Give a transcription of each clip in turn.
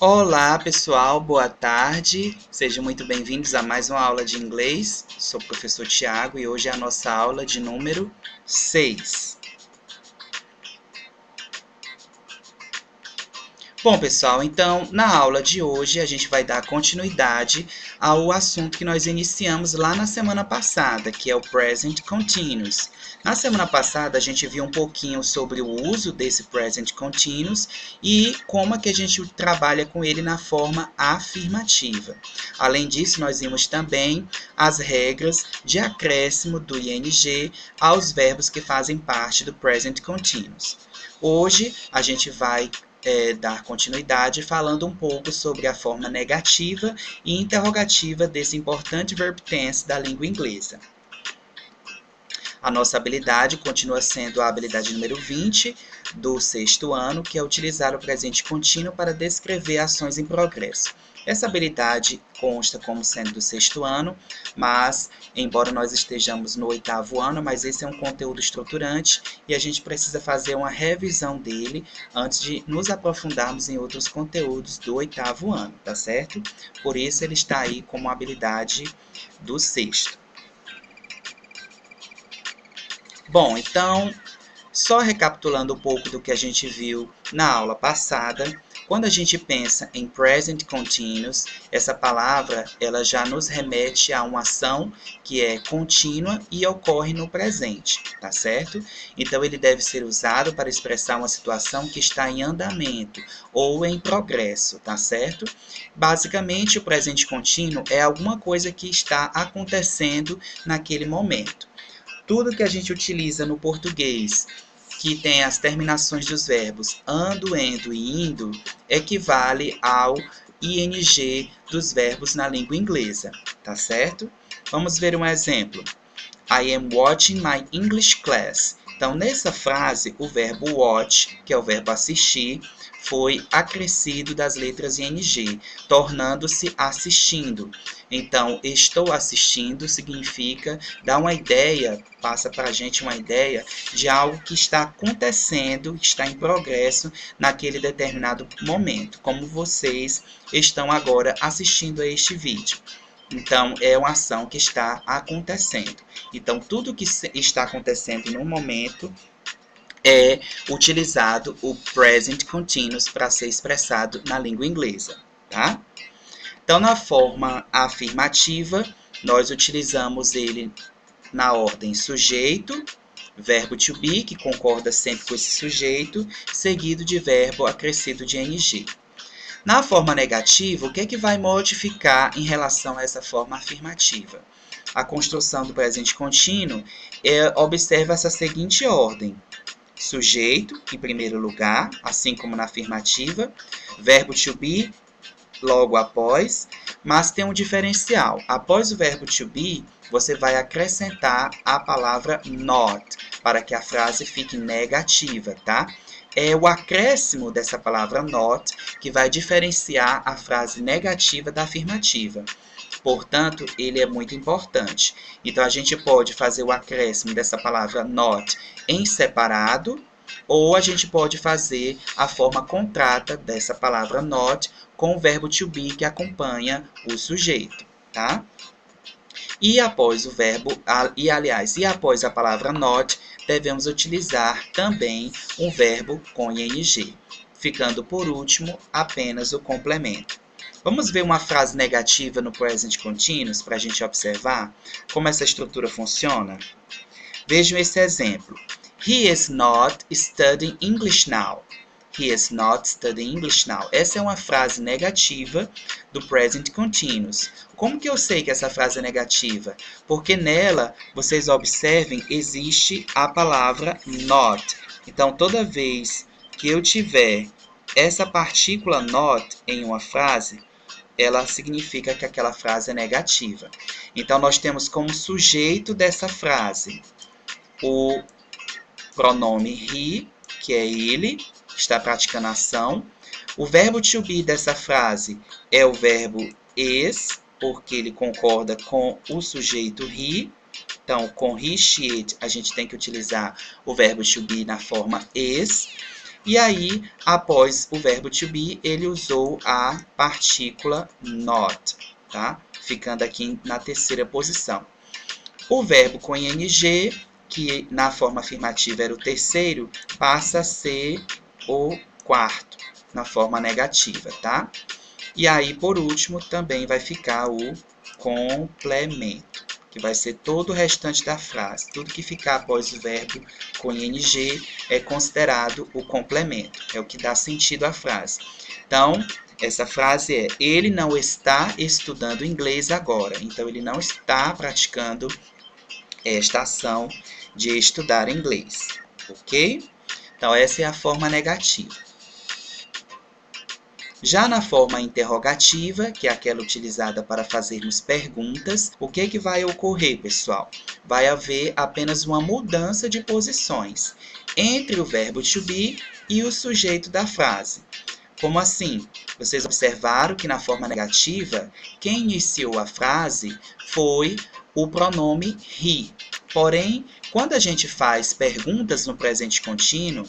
Olá, pessoal, boa tarde. Sejam muito bem-vindos a mais uma aula de inglês. Sou o professor Tiago e hoje é a nossa aula de número 6. Bom, pessoal, então, na aula de hoje a gente vai dar continuidade ao assunto que nós iniciamos lá na semana passada, que é o Present Continuous. Na semana passada a gente viu um pouquinho sobre o uso desse Present Continuous e como é que a gente trabalha com ele na forma afirmativa. Além disso, nós vimos também as regras de acréscimo do ing aos verbos que fazem parte do Present Continuous. Hoje a gente vai dar continuidade falando um pouco sobre a forma negativa e interrogativa desse importante verb tense da língua inglesa. A nossa habilidade continua sendo a habilidade número 20 do 6º ano, que é utilizar o presente contínuo para descrever ações em progresso. Essa habilidade consta como sendo do 6º ano, mas, embora nós estejamos no 8º ano, mas esse é um conteúdo estruturante e a gente precisa fazer uma revisão dele antes de nos aprofundarmos em outros conteúdos do 8º ano, tá certo? Por isso ele está aí como habilidade do 6º. Bom, então, só recapitulando um pouco do que a gente viu na aula passada, quando a gente pensa em present continuous, essa palavra ela já nos remete a uma ação que é contínua e ocorre no presente, tá certo? Então, ele deve ser usado para expressar uma situação que está em andamento ou em progresso, tá certo? Basicamente, o presente contínuo é alguma coisa que está acontecendo naquele momento. Tudo que a gente utiliza no português, que tem as terminações dos verbos ando, endo e indo, equivale ao ing dos verbos na língua inglesa, tá certo? Vamos ver um exemplo. I am watching my English class. Então, nessa frase, o verbo watch, que é o verbo assistir, foi acrescido das letras ing, tornando-se assistindo. Então, estou assistindo significa dar uma ideia, passa para a gente uma ideia de algo que está acontecendo, que está em progresso naquele determinado momento, como vocês estão agora assistindo a este vídeo. Então, é uma ação que está acontecendo. Então, tudo que está acontecendo no momento é utilizado o present continuous para ser expressado na língua inglesa, tá? Então, na forma afirmativa, nós utilizamos ele na ordem sujeito, verbo to be, que concorda sempre com esse sujeito, seguido de verbo acrescido de ing. Na forma negativa, o que é que vai modificar em relação a essa forma afirmativa? A construção do presente contínuo observa essa seguinte ordem. Sujeito, em primeiro lugar, assim como na afirmativa, verbo to be, logo após, mas tem um diferencial. Após o verbo to be, você vai acrescentar a palavra not, para que a frase fique negativa, tá? É o acréscimo dessa palavra not que vai diferenciar a frase negativa da afirmativa. Portanto, ele é muito importante. Então, a gente pode fazer o acréscimo dessa palavra not em separado, ou a gente pode fazer a forma contrata dessa palavra not com o verbo to be que acompanha o sujeito, tá? E após o verbo, e após a palavra not, devemos utilizar também um verbo com ing, ficando por último apenas o complemento. Vamos ver uma frase negativa no present continuous para a gente observar como essa estrutura funciona? Vejam esse exemplo. He is not studying English now. He is not studying English now. Essa é uma frase negativa do present continuous. Como que eu sei que essa frase é negativa? Porque nela, vocês observem, existe a palavra not. Então, toda vez que eu tiver essa partícula not em uma frase, ela significa que aquela frase é negativa. Então, nós temos como sujeito dessa frase o pronome he, que é ele, está praticando a ação. O verbo to be dessa frase é o verbo is, porque ele concorda com o sujeito he. Então, com he, she, it, a gente tem que utilizar o verbo to be na forma is. E aí, após o verbo to be, ele usou a partícula not, tá? Ficando aqui na terceira posição. O verbo com ing, que na forma afirmativa era o terceiro, passa a ser o quarto, na forma negativa, tá? E aí, por último, também vai ficar o complemento, que vai ser todo o restante da frase. Tudo que ficar após o verbo com ing é considerado o complemento, é o que dá sentido à frase. Então, essa frase é: ele não está estudando inglês agora. Então, ele não está praticando esta ação de estudar inglês, ok? Então, essa é a forma negativa. Já na forma interrogativa, que é aquela utilizada para fazermos perguntas, o que vai ocorrer, pessoal? Vai haver apenas uma mudança de posições entre o verbo to be e o sujeito da frase. Como assim? Vocês observaram que na forma negativa, quem iniciou a frase foi o pronome he. Porém, quando a gente faz perguntas no presente contínuo,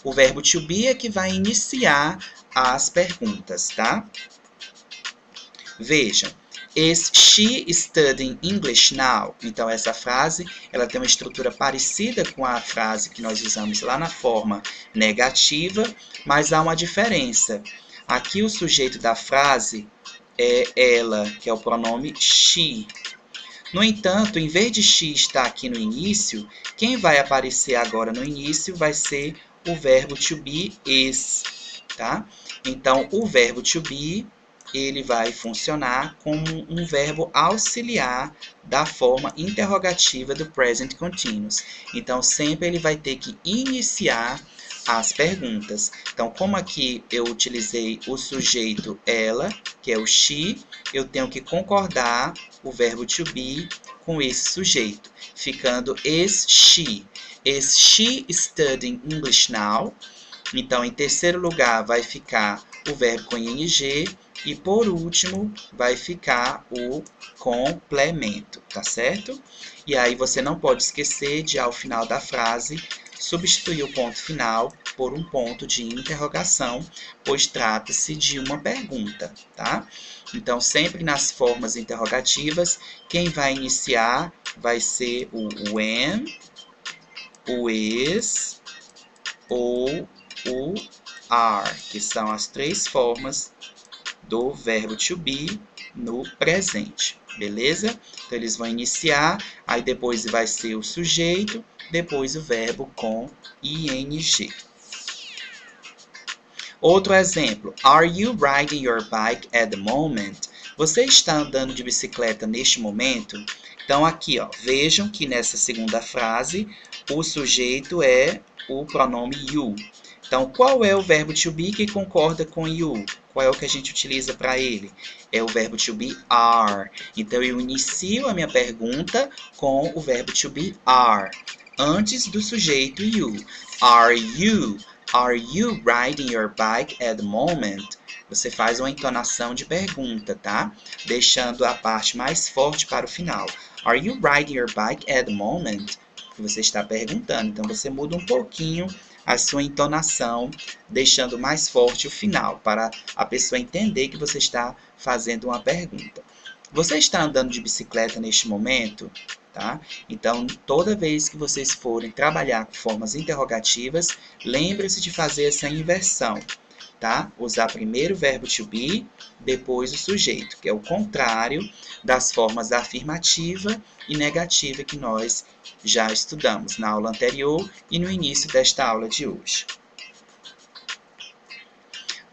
o verbo to be é que vai iniciar as perguntas, tá? Vejam, is she studying English now? Então, essa frase ela tem uma estrutura parecida com a frase que nós usamos lá na forma negativa, mas há uma diferença. Aqui o sujeito da frase é ela, que é o pronome she. No entanto, em vez de she estar aqui no início, quem vai aparecer agora no início vai ser o verbo to be is, tá? Então, o verbo to be, ele vai funcionar como um verbo auxiliar da forma interrogativa do present continuous. Então, sempre ele vai ter que iniciar as perguntas. Então, como aqui eu utilizei o sujeito ela, que é o she, eu tenho que concordar o verbo to be com esse sujeito, ficando is she. Is she studying English now? Então, em terceiro lugar, vai ficar o verbo com ing e, por último, vai ficar o complemento, tá certo? E aí, você não pode esquecer de, ao final da frase, substituir o ponto final por um ponto de interrogação, pois trata-se de uma pergunta, tá? Então, sempre nas formas interrogativas, quem vai iniciar vai ser o when, o is ou o are, que são as três formas do verbo to be no presente, beleza? Então, eles vão iniciar, aí depois vai ser o sujeito, depois o verbo com ing. Outro exemplo, are you riding your bike at the moment? Você está andando de bicicleta neste momento? Então, aqui, ó, vejam que nessa segunda frase, o sujeito é o pronome you. Então, qual é o verbo to be que concorda com you? Qual é o que a gente utiliza para ele? É o verbo to be are. Então, eu inicio a minha pergunta com o verbo to be are, antes do sujeito you. Are you riding your bike at the moment? Você faz uma entonação de pergunta, tá? Deixando a parte mais forte para o final. Are you riding your bike at the moment? Você está perguntando. Então, você muda um pouquinho a sua entonação, deixando mais forte o final, para a pessoa entender que você está fazendo uma pergunta. Você está andando de bicicleta neste momento? Tá? Então, toda vez que vocês forem trabalhar com formas interrogativas, lembre-se de fazer essa inversão. Tá? Usar primeiro o verbo to be, depois o sujeito, que é o contrário das formas afirmativa e negativa que nós já estudamos na aula anterior e no início desta aula de hoje.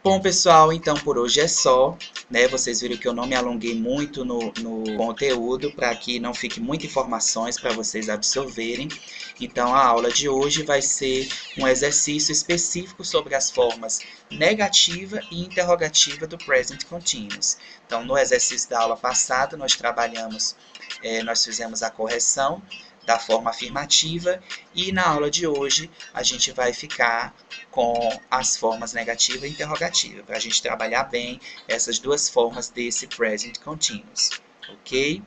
Bom, pessoal, então por hoje é só. Né? Vocês viram que eu não me alonguei muito no conteúdo, para que não fique muitas informações para vocês absorverem. Então, a aula de hoje vai ser um exercício específico sobre as formas negativa e interrogativa do present continuous. Então, no exercício da aula passada, nós fizemos a correção da forma afirmativa e na aula de hoje a gente vai ficar com as formas negativa e interrogativa, para a gente trabalhar bem essas duas formas desse present continuous, ok?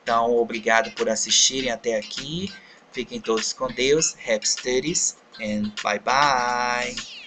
Então, obrigado por assistirem até aqui, fiquem todos com Deus, happy studies and bye bye!